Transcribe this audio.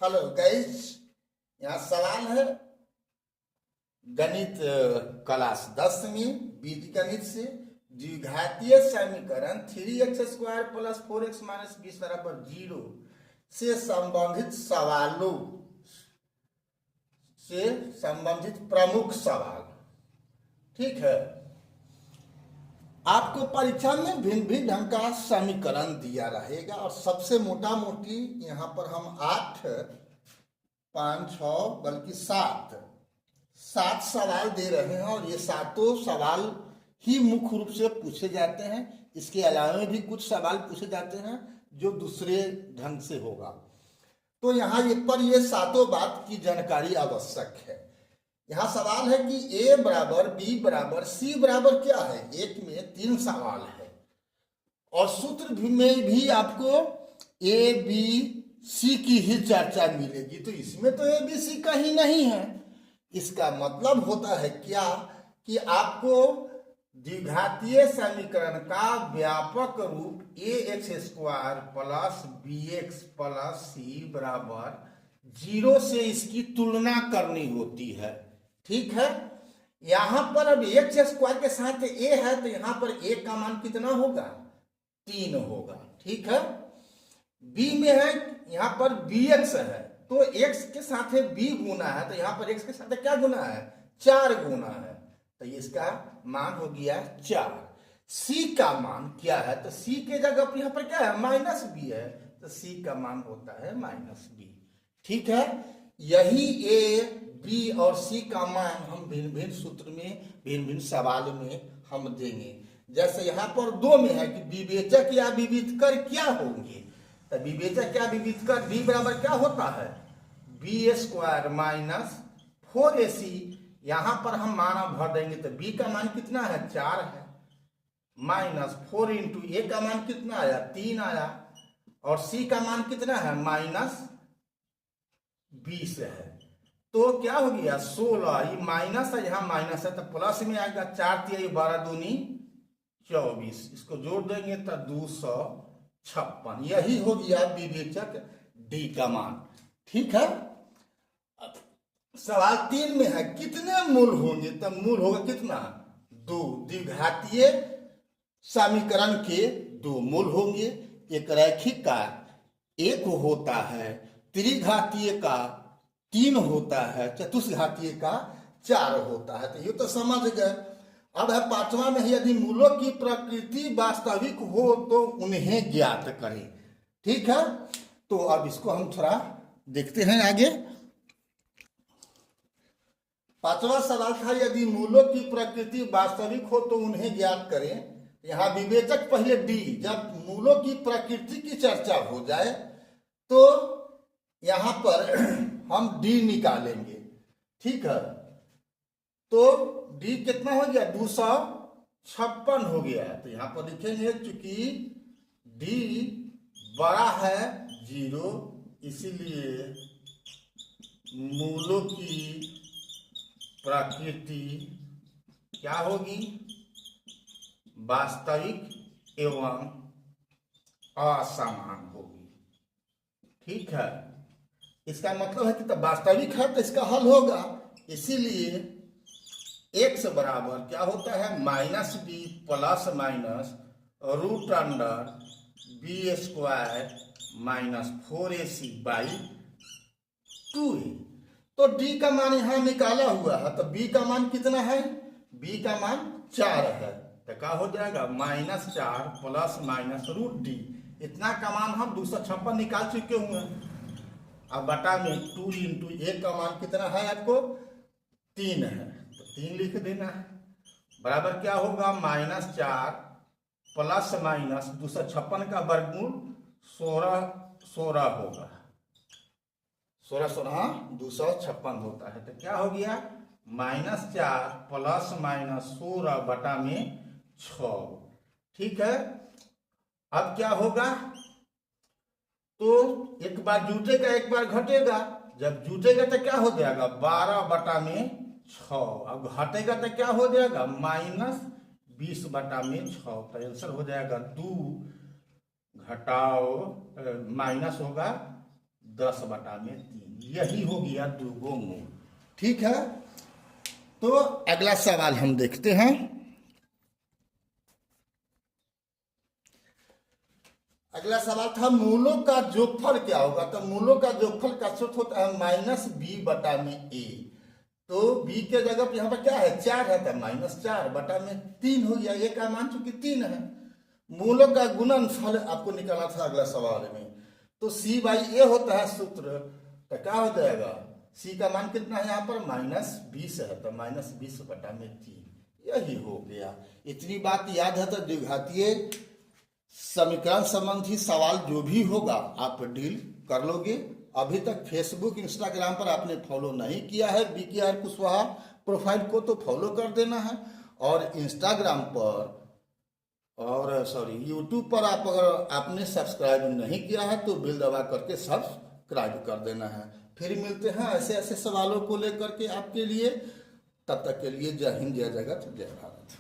Hello guys, यहाँ सवाल है गणित क्लास 10 में बीज गणित से द्विघातीय समीकरण 3x² प्लस 4x माइनस 20 बराबर 0 से संबंधित सवालों से संबंधित प्रमुख सवाल। ठीक है, आपको परीक्षा में भिन्न भिन्न ढंग का समीकरण दिया रहेगा और सबसे मोटा मोटी यहाँ पर हम 8, 5, 6 बल्कि 7 सवाल दे रहे हैं और ये सातों सवाल ही मुख्य रूप से पूछे जाते हैं। इसके अलावा भी कुछ सवाल पूछे जाते हैं जो दूसरे ढंग से होगा। तो यहाँ ये सातों बात की जानकारी आवश्यक है। यहाँ सवाल है कि a बराबर b बराबर c बराबर क्या है। एक में 3 सवाल है और सूत्र में भी आपको a b c की ही चर्चा मिलेगी। तो इसमें तो a b c कहीं नहीं है। इसका मतलब होता है क्या कि आपको द्विघातीय समीकरण का व्यापक रूप ax² plus bx plus c बराबर 0 से इसकी तुलना करनी होती है। ठीक है, यहां पर अब x² के साथ a है तो यहां पर a का मान कितना होगा, 3 होगा। ठीक है, b में है यहां पर bx है तो x के साथ b गुना है तो यहां पर x के साथ क्या गुना है, 4 गुना है तो इसका मान हो गया 4। c का मान क्या है तो c के जगह पर यहां पर क्या है, -b है तो c का मान होता है -b। ठीक है, यही a b और c का मान हम भिन्न भिन्न सूत्र में भिन्न भिन्न सवाल में हम देंगे। जैसे यहाँ पर 2 में है कि विवेचक या विविधकर क्या होंगे, तो विवेचक या विविधकर b बराबर क्या होता है, b² माइनस 4ac। यहाँ पर हम मान भर देंगे तो b का मान कितना है, 4 है, माइनस 4 इंटू a का मान कितना आया, 3 आया और c का मान कितना है, -20 है। तो क्या हो गया 16, ये माइनस है यहाँ माइनस है तो प्लस में आएगा, 4 3 12 दूनी 24, इसको जोड़ देंगे तो 256। यही हो गया विवेचक डी का मान। ठीक है, सवाल 3 में है कितने मूल होंगे, तो मूल होगा कितना, 2। द्विघातीय समीकरण के 2 मूल होंगे। एक रैखिक का 1 होता है, त्रिघातीय का 3 होता है, चतुष्घातीय का 4 होता है। तो ये तो समझ गए। अब है 5वां में, यदि मूलों की प्रकृति वास्तविक हो तो उन्हें ज्ञात करें। ठीक है, तो अब इसको हम थोड़ा देखते हैं आगे। 5वां सवाल था यदि मूलों की प्रकृति वास्तविक हो तो उन्हें ज्ञात करें। यहाँ विवेचक पहले डी, जब मूलों की प्रकृति की चर्चा हो जाए तो यहां पर हम डी निकालेंगे। ठीक है, तो डी कितना हो गया, 256 हो गया है। तो यहां पर लिखेंगे चूंकि डी बड़ा है 0 इसीलिए मूलों की प्रकृति क्या होगी, वास्तविक एवं असमान होगी। ठीक है, इसका मतलब है कि तो वास्तविक है तो इसका हल होगा। इसीलिए x बराबर क्या होता है, -b plus minus root under b² minus 4ac by 2a। तो d का मान यहां निकाला हुआ है तो b का मान कितना है, b का मान 4 है तो क्या हो जाएगा, -4 प्लस माइनस रूट d। इतना का मान हम 256 निकाल चुके हुए हैं। अब बटा में 2 इंटू a का मान कितना है आपको, 3 है तो 3 लिख देना है। बराबर क्या होगा, -4 प्लस माइनस 256 का वर्गमूल 16 होगा, 16 256 होता है। तो क्या हो गया, -4 प्लस माइनस 16 बटा में 6। ठीक है, अब क्या होगा, तो एक बार जुटेगा एक बार घटेगा। जब जुटेगा तो क्या हो जाएगा, 12 बटा में 6। अब घटेगा तो क्या हो जाएगा, -20 बटा में 6। तो आंसर हो जाएगा 2 घटाओ माइनस होगा 10/3। यही हो गया दुगो मूल। ठीक है, तो अगला सवाल हम देखते हैं। अगला सवाल था मूलों का जोगफल क्या होगा। तो मूलों का जोगफल का सूत्र होता है -b/a। तो b के जगह पर यहाँ पर क्या है, 4 है, तो -4/3 हो गया। ये का मान चूंकि 3 है। मूलों का गुणनफल आपको निकाला था अगला सवाल में, तो c/a होता है सूत्र। तो क्या हो जाएगा, c का मान कितना है यहाँ पर -20 है, तो -20/3। यही हो गया। इतनी बात याद है तो द्विघातीय समीकरण संबंधी सवाल जो भी होगा आप डील कर लोगे। अभी तक फेसबुक इंस्टाग्राम पर आपने फॉलो नहीं किया है BKR कुशवाहा प्रोफाइल को, तो फॉलो कर देना है। और इंस्टाग्राम पर और यूट्यूब पर आप अगर आपने सब्सक्राइब नहीं किया है तो बेल दबा करके सब्सक्राइब कर देना है। फिर मिलते हैं ऐसे ऐसे सवालों को लेकर के आपके लिए। तब तक के लिए जय हिंद, जय जगत, जय भारत।